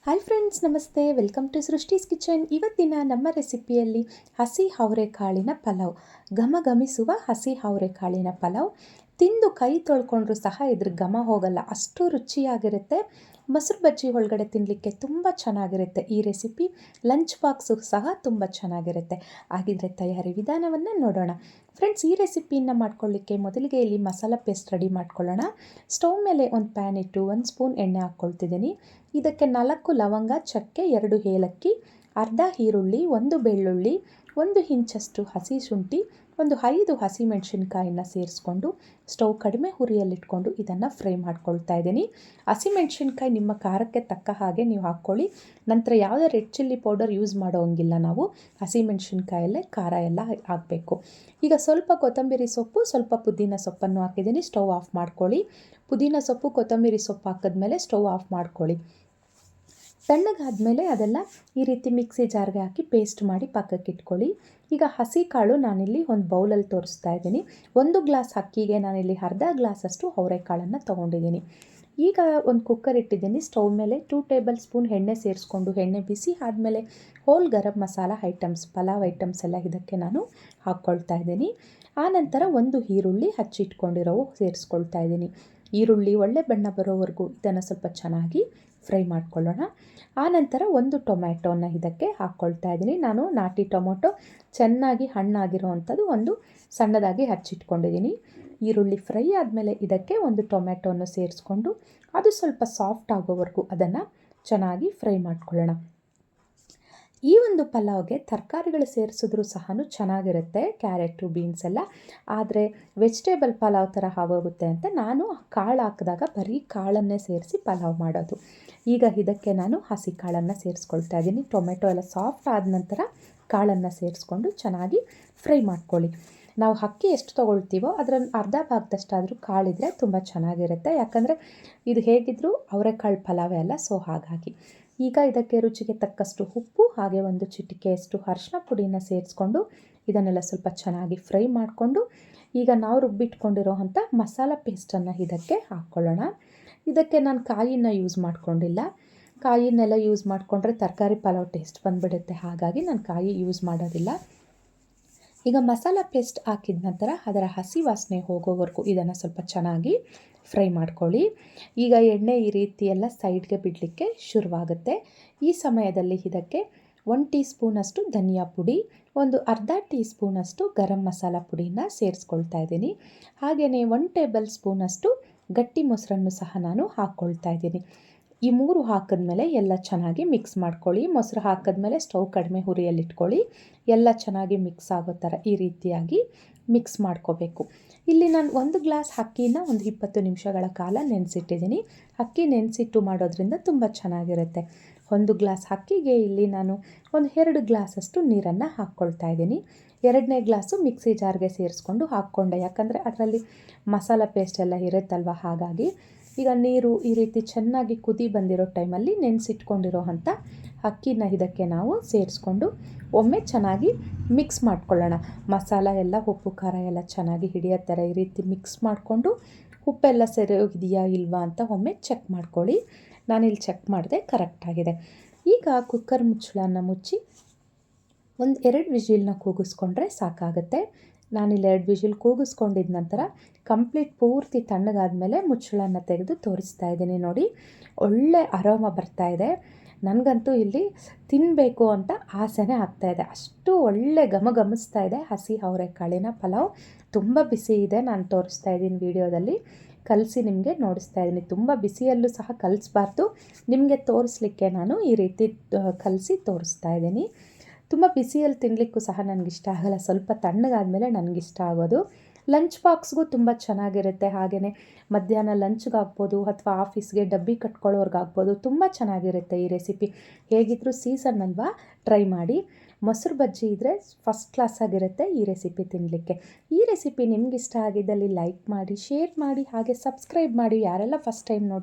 Hi friends, ನಮಸ್ತೆ. Welcome to Srishti's kitchen. ಇವತ್ತಿನ ನಮ್ಮ ರೆಸಿಪಿಯಲ್ಲಿ ಹಸಿ ಅವರೆಕಾಳಿನ ಪಲಾವ್, ಘಮಘಮಿಸುವ ಹಸಿ ಅವರೆಕಾಳಿನ ಪಲಾವ್. ತಿಂದು ಕೈ ತೊಳ್ಕೊಂಡ್ರೂ ಸಹ ಇದ್ರ ಘಮ ಹೋಗಲ್ಲ, ಅಷ್ಟು ರುಚಿಯಾಗಿರುತ್ತೆ. ಮೊಸರು ಬಜ್ಜಿ ಒಳಗಡೆ ತಿನ್ನಲಿಕ್ಕೆ ತುಂಬ ಚೆನ್ನಾಗಿರುತ್ತೆ ಈ ರೆಸಿಪಿ. ಲಂಚ್ ಬಾಕ್ಸು ಸಹ ತುಂಬ ಚೆನ್ನಾಗಿರುತ್ತೆ. ಹಾಗಿದ್ರೆ ತಯಾರಿ ವಿಧಾನವನ್ನು ನೋಡೋಣ. ಫ್ರೆಂಡ್ಸ್, ಈ ರೆಸಿಪಿಯನ್ನು ಮಾಡ್ಕೊಳ್ಳಿಕ್ಕೆ ಮೊದಲಿಗೆ ಇಲ್ಲಿ ಮಸಾಲ ಪೇಸ್ಟ್ ರೆಡಿ ಮಾಡ್ಕೊಳ್ಳೋಣ. ಸ್ಟವ್ ಮೇಲೆ ಒಂದು ಪ್ಯಾನ್ ಇಟ್ಟು 1 ಸ್ಪೂನ್ ಎಣ್ಣೆ ಹಾಕ್ಕೊಳ್ತಿದ್ದೀನಿ. ಇದಕ್ಕೆ 4 ಲವಂಗ, ಚಕ್ಕೆ, 2 ಏಲಕ್ಕಿ, ಅರ್ಧ ಈರುಳ್ಳಿ, 1 ಬೆಳ್ಳುಳ್ಳಿ, 1 ಇಂಚಷ್ಟು ಹಸಿ ಶುಂಠಿ, ಒಂದು 5 ಹಸಿಮೆಣಸಿನ್ಕಾಯಿನ ಸೇರಿಸ್ಕೊಂಡು ಸ್ಟವ್ ಕಡಿಮೆ ಹುರಿಯಲ್ಲಿಟ್ಕೊಂಡು ಇದನ್ನು ಫ್ರೈ ಮಾಡ್ಕೊಳ್ತಾ ಇದ್ದೀನಿ. ಹಸಿಮೆಣಸಿನ್ಕಾಯಿ ನಿಮ್ಮ ಖಾರಕ್ಕೆ ತಕ್ಕ ಹಾಗೆ ನೀವು ಹಾಕ್ಕೊಳ್ಳಿ. ನಂತರ ಯಾವುದೇ ರೆಡ್ ಚಿಲ್ಲಿ ಪೌಡರ್ ಯೂಸ್ ಮಾಡೋಂಗಿಲ್ಲ. ನಾವು ಹಸಿಮೆಣಸಿನ್ಕಾಯಲ್ಲೇ ಖಾರ ಎಲ್ಲ ಹಾಕಬೇಕು. ಈಗ ಸ್ವಲ್ಪ ಕೊತ್ತಂಬರಿ ಸೊಪ್ಪು, ಸ್ವಲ್ಪ ಪುದೀನ ಸೊಪ್ಪನ್ನು ಹಾಕಿದ್ದೀನಿ. ಸ್ಟವ್ ಆಫ್ ಮಾಡ್ಕೊಳ್ಳಿ. ಪುದೀನ ಸೊಪ್ಪು, ಕೊತ್ತಂಬರಿ ಸೊಪ್ಪು ಹಾಕಿದ್ಮೇಲೆ ಸ್ಟವ್ ಆಫ್ ಮಾಡ್ಕೊಳ್ಳಿ. ತಣ್ಣಗಾದ್ಮೇಲೆ ಅದೆಲ್ಲ ಈ ರೀತಿ ಮಿಕ್ಸಿ ಜಾರ್ಗೆ ಹಾಕಿ ಪೇಸ್ಟ್ ಮಾಡಿ ಪಕ್ಕಕ್ಕೆ ಇಟ್ಕೊಳ್ಳಿ. ಈಗ ಹಸಿ ಕಾಳು ನಾನಿಲ್ಲಿ ಒಂದು ಬೌಲಲ್ಲಿ ತೋರಿಸ್ತಾ ಇದ್ದೀನಿ. 1 ಗ್ಲಾಸ್ ಅಕ್ಕಿಗೆ ನಾನಿಲ್ಲಿ ಅರ್ಧ ಗ್ಲಾಸಷ್ಟು ಅವರೆಕಾಳನ್ನು ತೊಗೊಂಡಿದ್ದೀನಿ. ಈಗ ಒಂದು ಕುಕ್ಕರ್ ಇಟ್ಟಿದ್ದೀನಿ. ಸ್ಟವ್ ಮೇಲೆ 2 ಟೇಬಲ್ ಸ್ಪೂನ್ ಎಣ್ಣೆ ಸೇರಿಸ್ಕೊಂಡು ಎಣ್ಣೆ ಬಿಸಿ ಆದಮೇಲೆ hole garam masala items, pulao items ಎಲ್ಲ ಇದಕ್ಕೆ ನಾನು ಹಾಕ್ಕೊಳ್ತಾ ಇದ್ದೀನಿ. ಆನಂತರ 1 ಈರುಳ್ಳಿ ಹಚ್ಚಿಟ್ಕೊಂಡಿರೋವು ಸೇರಿಸ್ಕೊಳ್ತಾ ಇದ್ದೀನಿ. ಈರುಳ್ಳಿ ಒಳ್ಳೆ ಬಣ್ಣ ಬರೋವರೆಗೂ ಇದನ್ನು ಸ್ವಲ್ಪ ಚೆನ್ನಾಗಿ ಫ್ರೈ ಮಾಡ್ಕೊಳ್ಳೋಣ. ಆನಂತರ 1 ಟೊಮ್ಯಾಟೋನ ಇದಕ್ಕೆ ಹಾಕ್ಕೊಳ್ತಾ ಇದ್ದೀನಿ. ನಾನು ನಾಟಿ ಟೊಮೊಟೊ ಚೆನ್ನಾಗಿ ಹಣ್ಣಾಗಿರೋ ಅಂಥದ್ದು ಒಂದು ಸಣ್ಣದಾಗಿ ಹಚ್ಚಿಟ್ಕೊಂಡಿದ್ದೀನಿ. ಈರುಳ್ಳಿ ಫ್ರೈ ಆದಮೇಲೆ ಇದಕ್ಕೆ 1 ಟೊಮ್ಯಾಟೋನ ಸೇರಿಸ್ಕೊಂಡು ಅದು ಸ್ವಲ್ಪ ಸಾಫ್ಟ್ ಆಗೋವರೆಗೂ ಅದನ್ನು ಚೆನ್ನಾಗಿ ಫ್ರೈ ಮಾಡ್ಕೊಳ್ಳೋಣ. ಈ ಒಂದು ಪಲಾವ್ಗೆ ತರಕಾರಿಗಳು ಸೇರಿಸಿದ್ರೂ ಸಹ ಚೆನ್ನಾಗಿರುತ್ತೆ, ಕ್ಯಾರೆಟು, ಬೀನ್ಸ್ ಎಲ್ಲ. ಆದರೆ ವೆಜಿಟೇಬಲ್ ಪಲಾವ್ ಥರ ಆಗೋಗುತ್ತೆ ಅಂತ ನಾನು ಕಾಳು ಹಾಕಿದಾಗ ಬರೀ ಕಾಳನ್ನೇ ಸೇರಿಸಿ ಪಲಾವ್ ಮಾಡೋದು. ಈಗ ಇದಕ್ಕೆ ನಾನು ಹಸಿ ಕಾಳನ್ನು ಸೇರಿಸ್ಕೊಳ್ತಾ ಇದ್ದೀನಿ. ಟೊಮೆಟೊ ಎಲ್ಲ ಸಾಫ್ಟ್ ಆದ ನಂತರ ಕಾಳನ್ನು ಸೇರಿಸ್ಕೊಂಡು ಚೆನ್ನಾಗಿ ಫ್ರೈ ಮಾಡ್ಕೊಳ್ಳಿ. ನಾವು ಅಕ್ಕಿ ಎಷ್ಟು ತೊಗೊಳ್ತೀವೋ ಅದರ ಅರ್ಧ ಭಾಗದಷ್ಟಾದರೂ ಕಾಳಿದ್ರೆ ತುಂಬ ಚೆನ್ನಾಗಿರುತ್ತೆ. ಯಾಕಂದರೆ ಇದು ಹೇಗಿದ್ದರೂ ಅವರೆಕಾಳು ಪಲಾವೇ ಅಲ್ಲ, ಸೊ ಹಾಗಾಗಿ. ಈಗ ಇದಕ್ಕೆ ರುಚಿಗೆ ತಕ್ಕಷ್ಟು ಉಪ್ಪು, ಹಾಗೆ 1 ಚಿಟಿಕೆಯಷ್ಟು ಅರಿಶಿನ ಪುಡಿನ ಸೇರಿಸ್ಕೊಂಡು ಇದನ್ನೆಲ್ಲ ಸ್ವಲ್ಪ ಚೆನ್ನಾಗಿ ಫ್ರೈ ಮಾಡಿಕೊಂಡು ಈಗ ನಾವು ರುಬ್ಬಿಟ್ಕೊಂಡಿರೋ ಅಂಥ ಮಸಾಲ ಪೇಸ್ಟನ್ನು ಇದಕ್ಕೆ ಹಾಕ್ಕೊಳ್ಳೋಣ. ಇದಕ್ಕೆ ನಾನು ಕಾಯಿನ ಯೂಸ್ ಮಾಡ್ಕೊಂಡಿಲ್ಲ. ಕಾಯಿನೆಲ್ಲ ಯೂಸ್ ಮಾಡಿಕೊಂಡ್ರೆ ತರಕಾರಿ ಪಲಾವ್ ಟೇಸ್ಟ್ ಬಂದುಬಿಡುತ್ತೆ. ಹಾಗಾಗಿ ನಾನು ಕಾಯಿ ಯೂಸ್ ಮಾಡೋದಿಲ್ಲ. ಈಗ ಮಸಾಲ ಪೇಸ್ಟ್ ಹಾಕಿದ ನಂತರ ಅದರ ಹಸಿ ವಾಸನೆ ಹೋಗೋವರೆಗೂ ಇದನ್ನು ಸ್ವಲ್ಪ ಚೆನ್ನಾಗಿ ಫ್ರೈ ಮಾಡ್ಕೊಳ್ಳಿ. ಈಗ ಎಣ್ಣೆ ಈ ರೀತಿ ಎಲ್ಲ ಸೈಡ್ಗೆ ಬಿಡಲಿಕ್ಕೆ ಶುರುವಾಗುತ್ತೆ. ಈ ಸಮಯದಲ್ಲಿ ಇದಕ್ಕೆ 1 ಟೀ ಸ್ಪೂನಷ್ಟು ಧನಿಯಾ ಪುಡಿ, ಒಂದು ಅರ್ಧ ಟೀ ಸ್ಪೂನಷ್ಟು ಗರಂ ಮಸಾಲ ಪುಡಿನ ಸೇರಿಸ್ಕೊಳ್ತಾ ಇದ್ದೀನಿ. ಹಾಗೆಯೇ 1 ಟೇಬಲ್ ಸ್ಪೂನಷ್ಟು ಗಟ್ಟಿ ಮೊಸರನ್ನು ಸಹ ನಾನು ಹಾಕ್ಕೊಳ್ತಾ ಇದ್ದೀನಿ. ಈ 3 ಹಾಕಿದ್ಮೇಲೆ ಎಲ್ಲ ಚೆನ್ನಾಗಿ ಮಿಕ್ಸ್ ಮಾಡ್ಕೊಳ್ಳಿ. ಮೊಸರು ಹಾಕಿದ್ಮೇಲೆ ಸ್ಟವ್ ಕಡಿಮೆ ಹುರಿಯಲ್ಲಿಟ್ಕೊಳ್ಳಿ. ಎಲ್ಲ ಚೆನ್ನಾಗಿ ಮಿಕ್ಸ್ ಆಗೋ ಥರ ಈ ರೀತಿಯಾಗಿ ಮಿಕ್ಸ್ ಮಾಡ್ಕೋಬೇಕು. ಇಲ್ಲಿ ನಾನು 1 ಗ್ಲಾಸ್ ಅಕ್ಕಿನ ಒಂದು 20 ನಿಮಿಷಗಳ ಕಾಲ ನೆನೆಸಿಟ್ಟಿದ್ದೀನಿ. ಅಕ್ಕಿ ನೆನೆಸಿಟ್ಟು ಮಾಡೋದ್ರಿಂದ ತುಂಬ ಚೆನ್ನಾಗಿರುತ್ತೆ. 1 ಗ್ಲಾಸ್ ಅಕ್ಕಿಗೆ ಇಲ್ಲಿ ನಾನು ಒಂದು 2 ಗ್ಲಾಸಷ್ಟು ನೀರನ್ನು ಹಾಕ್ಕೊಳ್ತಾ ಇದ್ದೀನಿ. 2ನೇ ಗ್ಲಾಸು ಮಿಕ್ಸಿ ಜಾರ್ಗೆ ಸೇರಿಸ್ಕೊಂಡು ಹಾಕ್ಕೊಂಡೆ, ಯಾಕಂದರೆ ಅದರಲ್ಲಿ ಮಸಾಲ ಪೇಸ್ಟ್ ಎಲ್ಲ ಇರುತ್ತಲ್ವ, ಹಾಗಾಗಿ. ಈಗ ನೀರು ಈ ರೀತಿ ಚೆನ್ನಾಗಿ ಕುದಿ ಬಂದಿರೋ ಟೈಮಲ್ಲಿ ನೆನೆಸಿಟ್ಕೊಂಡಿರೋ ಅಂಥ ಅಕ್ಕಿನ ಇದಕ್ಕೆ ನಾವು ಸೇರಿಸ್ಕೊಂಡು ಒಮ್ಮೆ ಚೆನ್ನಾಗಿ ಮಿಕ್ಸ್ ಮಾಡ್ಕೊಳ್ಳೋಣ. ಮಸಾಲ ಎಲ್ಲ, ಉಪ್ಪು ಖಾರ ಎಲ್ಲ ಚೆನ್ನಾಗಿ ಹಿಡಿಯೋ ಥರ ಈ ರೀತಿ ಮಿಕ್ಸ್ ಮಾಡಿಕೊಂಡು ಉಪ್ಪೆಲ್ಲ ಸರಿ ಹೋಗಿದೆಯಾ ಇಲ್ವಾ ಅಂತ ಒಮ್ಮೆ ಚೆಕ್ ಮಾಡ್ಕೊಳ್ಳಿ. ನಾನಿಲ್ಲಿ ಚೆಕ್ ಮಾಡಿದೆ, ಕರೆಕ್ಟಾಗಿದೆ. ಈಗ ಕುಕ್ಕರ್ ಮುಚ್ಚಳನ ಮುಚ್ಚಿ ಒಂದು 2 ವಿಜಿಲ್ನ ಕೂಗಿಸ್ಕೊಂಡ್ರೆ ಸಾಕಾಗುತ್ತೆ. ನಾನಿಲ್ಲಿ 2 ವಿಜಿಲ್ ಕೂಗಿಸ್ಕೊಂಡಿದ್ದ ನಂತರ ಕಂಪ್ಲೀಟ್ ಪೂರ್ತಿ ತಣ್ಣಗಾದ್ಮೇಲೆ ಮುಚ್ಚಳನ ತೆಗೆದು ತೋರಿಸ್ತಾ ಇದ್ದೀನಿ. ನೋಡಿ, ಒಳ್ಳೆ ಅರೋಮ ಬರ್ತಾ ಇದೆ. ನನಗಂತೂ ಇಲ್ಲಿ ತಿನ್ನಬೇಕು ಅಂತ ಆಸೆನೇ ಆಗ್ತಾಯಿದೆ. ಅಷ್ಟು ಒಳ್ಳೆ ಘಮಘಮಿಸ್ತಾ ಇದೆ ಹಸಿ ಅವರೆಕಾಳಿನ ಪಲಾವ್. ತುಂಬ ಬಿಸಿ ಇದೆ. ನಾನು ತೋರಿಸ್ತಾ ಇದ್ದೀನಿ ವಿಡಿಯೋದಲ್ಲಿ ಕಲಸಿ ನಿಮಗೆ ನೋಡಿಸ್ತಾ ಇದ್ದೀನಿ. ತುಂಬ ಬಿಸಿಯಲ್ಲೂ ಸಹ ಕಲಿಸ್ಬಾರ್ದು, ನಿಮಗೆ ತೋರಿಸ್ಲಿಕ್ಕೆ ನಾನು ಈ ರೀತಿ ಕಲಸಿ ತೋರಿಸ್ತಾ ಇದ್ದೀನಿ. ತುಂಬ ಬಿಸಿಯಲ್ಲಿ ತಿನ್ನಲಿಕ್ಕೂ ಸಹ ನನಗಿಷ್ಟ ಆಗಲ್ಲ, ಸ್ವಲ್ಪ ತಣ್ಣಗಾದ್ಮೇಲೆ ನನಗಿಷ್ಟ ಆಗೋದು. ಲಂಚ್ ಬಾಕ್ಸ್ಗೂ ತುಂಬ ಚೆನ್ನಾಗಿರುತ್ತೆ. ಹಾಗೆಯೇ ಮಧ್ಯಾಹ್ನ ಲಂಚ್ಗಾಗ್ಬೋದು ಅಥವಾ ಆಫೀಸ್ಗೆ ಡಬ್ಬಿ ಕಟ್ಕೊಳ್ಳೋರ್ಗಾಗ್ಬೋದು, ತುಂಬ ಚೆನ್ನಾಗಿರುತ್ತೆ ಈ ರೆಸಿಪಿ. ಹೇಗಿದ್ದರೂ ಸೀಸನ್ ಅಲ್ವಾ, ಟ್ರೈ ಮಾಡಿ. ಮೊಸರು ಬಜ್ಜಿ ಇದ್ದರೆ ಫಸ್ಟ್ ಕ್ಲಾಸಾಗಿರುತ್ತೆ ಈ ರೆಸಿಪಿ ತಿನ್ನಲಿಕ್ಕೆ. ಈ ರೆಸಿಪಿ ನಿಮಗಿಷ್ಟ ಆಗಿದ್ದಲ್ಲಿ ಲೈಕ್ ಮಾಡಿ, ಶೇರ್ ಮಾಡಿ, ಹಾಗೆ ಸಬ್ಸ್ಕ್ರೈಬ್ ಮಾಡಿ. ಯಾರೆಲ್ಲ ಫಸ್ಟ್ ಟೈಮ್ ನೋಡಿ